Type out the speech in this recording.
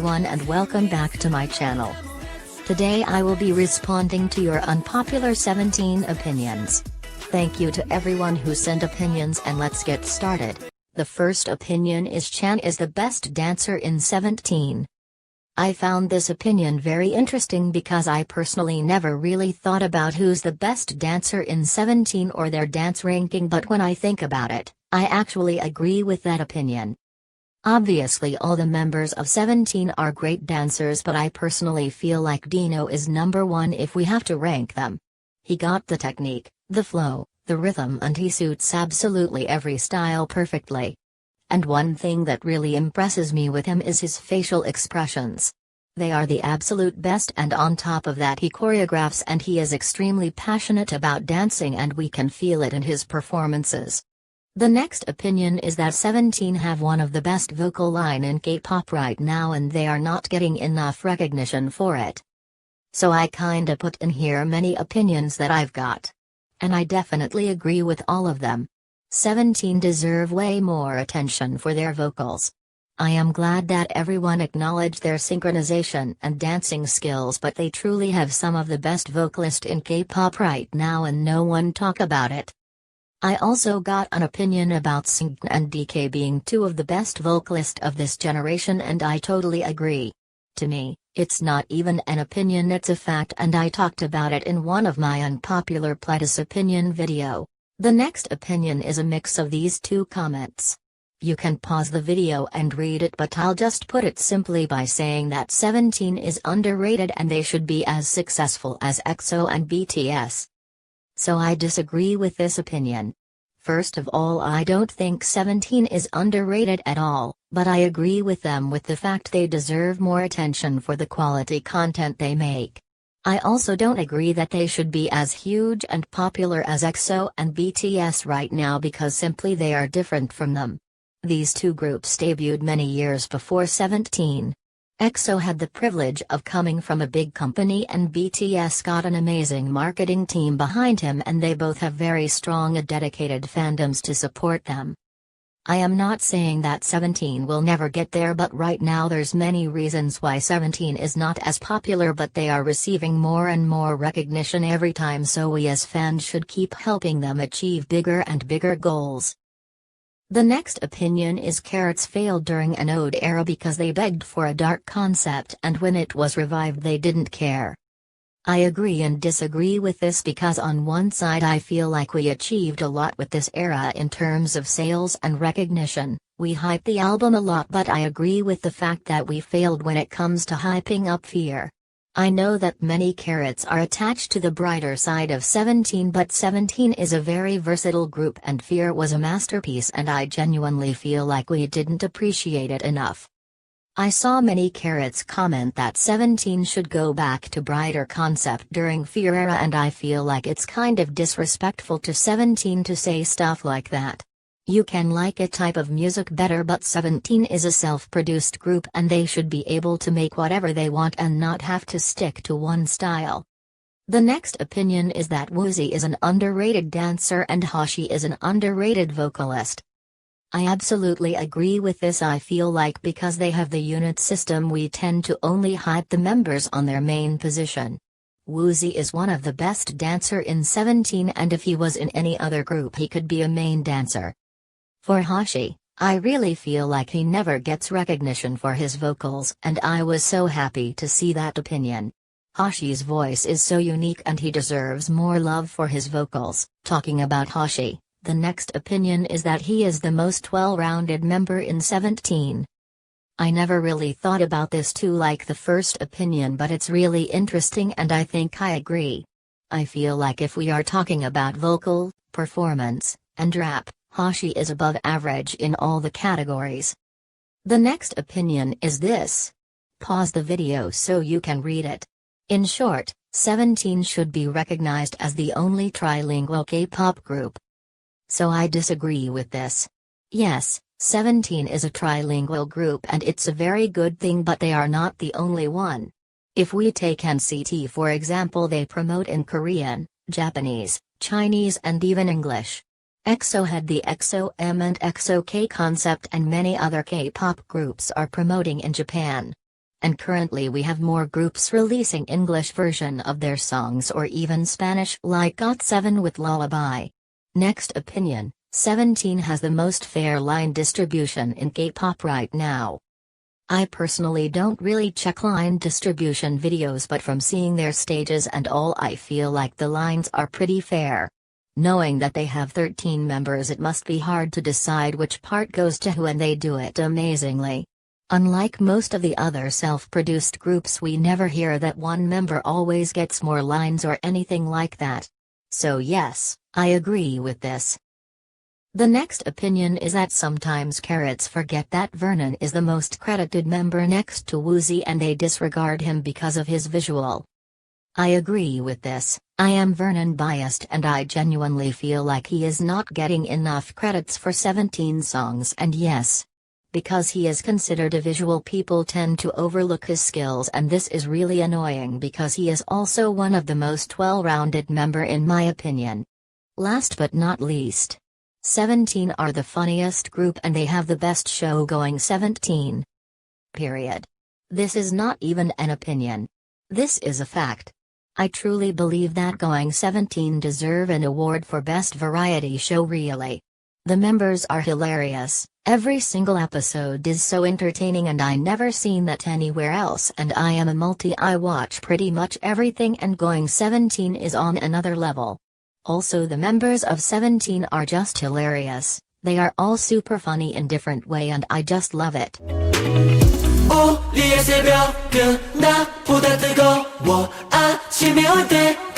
everyone and welcome back to my channel. Today I will be responding to your unpopular 17 opinions. Thank you to everyone who sent opinions and let's get started. The first opinion is Chan is the best dancer in 17. I found this opinion very interesting because I personally never really thought about who's the best dancer in 17 or their dance ranking, but when I think about it, I actually agree with that opinion. Obviously all the members of 17 are great dancers, but I personally feel like Dino is number one if we have to rank them. He got the technique, the flow, the rhythm, and he suits absolutely every style perfectly. And one thing that really impresses me with him is his facial expressions. They are the absolute best, and on top of that he choreographs and he is extremely passionate about dancing and we can feel it in his performances. The next opinion is that 17 have one of the best vocal line in K-pop right now and they are not getting enough recognition for it. So I kinda put in here many opinions that I've got. And I definitely agree with all of them. 17 deserve way more attention for their vocals. I am glad that everyone acknowledged their synchronization and dancing skills, but they truly have some of the best vocalists in K-pop right now and no one talk about it. I also got an opinion about Sing and DK being two of the best vocalists of this generation and I totally agree. To me, it's not even an opinion, it's a fact, and I talked about it in one of my unpopular Pledis opinion video. The next opinion is a mix of these two comments. You can pause the video and read it, but I'll just put it simply by saying that 17 is underrated and they should be as successful as EXO and BTS. So I disagree with this opinion. First of all, I don't think 17 is underrated at all, but I agree with them with the fact they deserve more attention for the quality content they make. I also don't agree that they should be as huge and popular as EXO and BTS right now because simply they are different from them. These two groups debuted many years before 17. EXO had the privilege of coming from a big company and BTS got an amazing marketing team behind him and they both have very strong and dedicated fandoms to support them. I am not saying that 17 will never get there, but right now there's many reasons why 17 is not as popular, but they are receiving more and more recognition every time, so we as fans should keep helping them achieve bigger and bigger goals. The next opinion is Carrots failed during an old era because they begged for a dark concept and when it was revived they didn't care. I agree and disagree with this because on one side I feel like we achieved a lot with this era in terms of sales and recognition, we hyped the album a lot, but I agree with the fact that we failed when it comes to hyping up Fear. I know that many Carrots are attached to the brighter side of 17, but 17 is a very versatile group and Fear was a masterpiece and I genuinely feel like we didn't appreciate it enough. I saw many Carrots comment that 17 should go back to brighter concept during Fear era and I feel like it's kind of disrespectful to 17 to say stuff like that. You can like a type of music better, but 17 is a self-produced group and they should be able to make whatever they want and not have to stick to one style. The next opinion is that Woozi is an underrated dancer and Hoshi is an underrated vocalist. I absolutely agree with this. I feel like because they have the unit system we tend to only hype the members on their main position. Woozi is one of the best dancer in 17 and if he was in any other group he could be a main dancer. For Hoshi, I really feel like he never gets recognition for his vocals and I was so happy to see that opinion. Hoshi's voice is so unique and he deserves more love for his vocals. Talking about Hoshi, the next opinion is that he is the most well-rounded member in 17. I never really thought about this too like the first opinion, but it's really interesting and I think I agree. I feel like if we are talking about vocal, performance, and rap, Hoshi is above average in all the categories. The next opinion is this. Pause the video so you can read it. In short, 17 should be recognized as the only trilingual K-pop group. So I disagree with this. Yes, 17 is a trilingual group and it's a very good thing, but they are not the only one. If we take NCT for example, they promote in Korean, Japanese, Chinese and even English. EXO had the EXO-M and EXO-K concept and many other K-pop groups are promoting in Japan. And currently we have more groups releasing English version of their songs or even Spanish like GOT7 with Lullaby. Next opinion, 17 has the most fair line distribution in K-pop right now. I personally don't really check line distribution videos, but from seeing their stages and all, I feel like the lines are pretty fair. Knowing that they have 13 members, it must be hard to decide which part goes to who, and they do it amazingly. Unlike most of the other self-produced groups, we never hear that one member always gets more lines or anything like that. So yes, I agree with this. The next opinion is that sometimes carrots forget that Vernon is the most credited member next to Woozi and they disregard him because of his visual. I agree with this. I am Vernon biased and I genuinely feel like he is not getting enough credits for 17 songs, and yes, because he is considered a visual, people tend to overlook his skills, and this is really annoying because he is also one of the most well-rounded member in my opinion. Last but not least, 17 are the funniest group and they have the best show going. 17. Period. This is not even an opinion. This is a fact. I truly believe that Going 17 deserve an award for best variety show, really. The members are hilarious, every single episode is so entertaining and I never seen that anywhere else, and I am a I watch pretty much everything and Going 17 is on another level. Also the members of 17 are just hilarious, they are all super funny in different way and I just love it. 우리의 새벽은 나보다 뜨거워 아침이 올 때